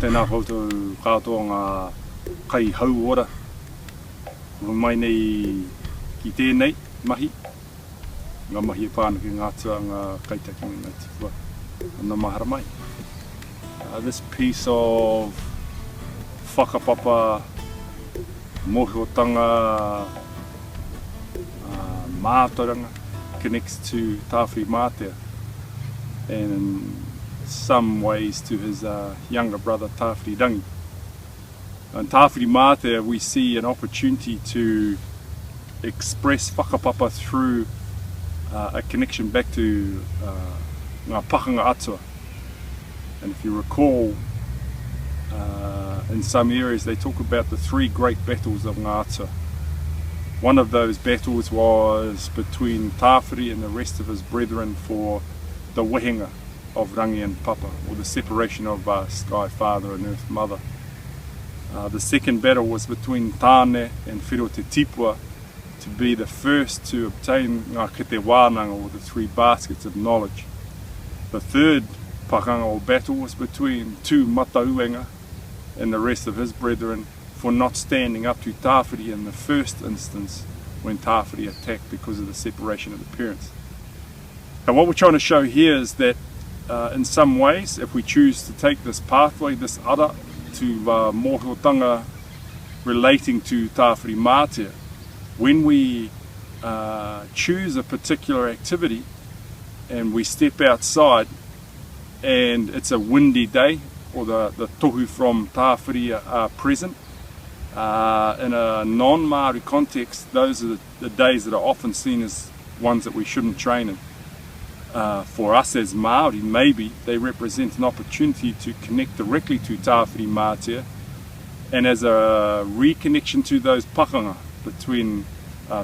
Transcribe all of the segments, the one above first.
Tēnā koutou katoa ngā kai hauora. Mai nei ki tēnei mahi. Ngā mahi e pāna ki ngā Atua, ngā Kaitiaki, ngā Tifua, ngā mahara mai. This piece of whakapapa, mōhiotanga, mātaranga connects to Tāwhiri-mātea, and in some ways to his younger brother Tāwhiri-rangi. In Tāwhiri-mātea we see an opportunity to express whakapapa through a connection back to ngā pakanga Atua. And if you recall, in some areas they talk about the three great battles of ngā Atua. One of those battles was between Tāwhiri and the rest of his brethren for the wehenga of Rangi and Papa, or the separation of Sky Father and Earth Mother. The second battle was between Tāne and Whiro Te Tipua to be the first to obtain ngā kete wānanga, or the three baskets of knowledge. The third pakanga or battle was between two matauenga and the rest of his brethren for not standing up to Tāwhiri in the first instance when Tāwhiri attacked because of the separation of the parents. And what we're trying to show here is that in some ways, if we choose to take this pathway, this ara, to mōhiotanga relating to Tāwhiri-mātea, when we choose a particular activity and we step outside and it's a windy day, or the tohu from Tāwhiri are present, in a non-Māori context, those are the days that are often seen as ones that we shouldn't train in. For us as Māori, maybe they represent an opportunity to connect directly to Tāwhiri-mātea, and as a reconnection to those pakanga between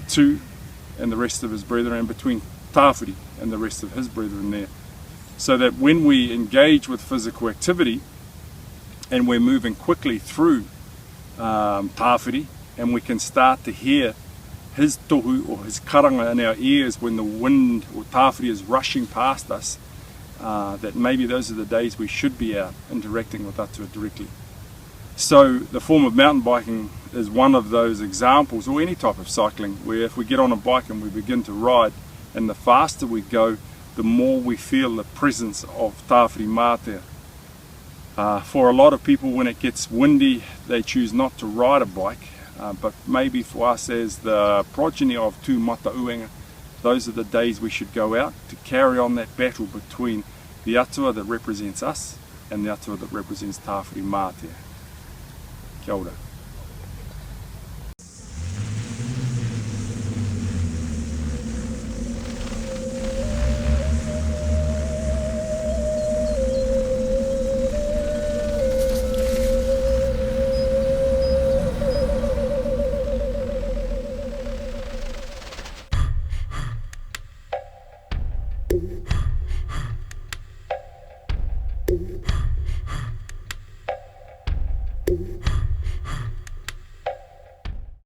Tu and the rest of his brethren, and between Tāwhiri and the rest of his brethren there. So that when we engage with physical activity and we're moving quickly through Tāwhiri, and we can start to hear his tohu or his karanga in our ears when the wind or Tāwhiri is rushing past us, that maybe those are the days we should be out interacting with Atua directly. So the form of mountain biking is one of those examples, or any type of cycling, where if we get on a bike and we begin to ride, and the faster we go, the more we feel the presence of Tāwhiri-mātea. For a lot of people, when it gets windy, they choose not to ride a bike, but maybe for us as the progeny of two matauenga, those are the days we should go out to carry on that battle between the Atua that represents us and the Atua that represents Tāwhiri-mātea. Kia ora.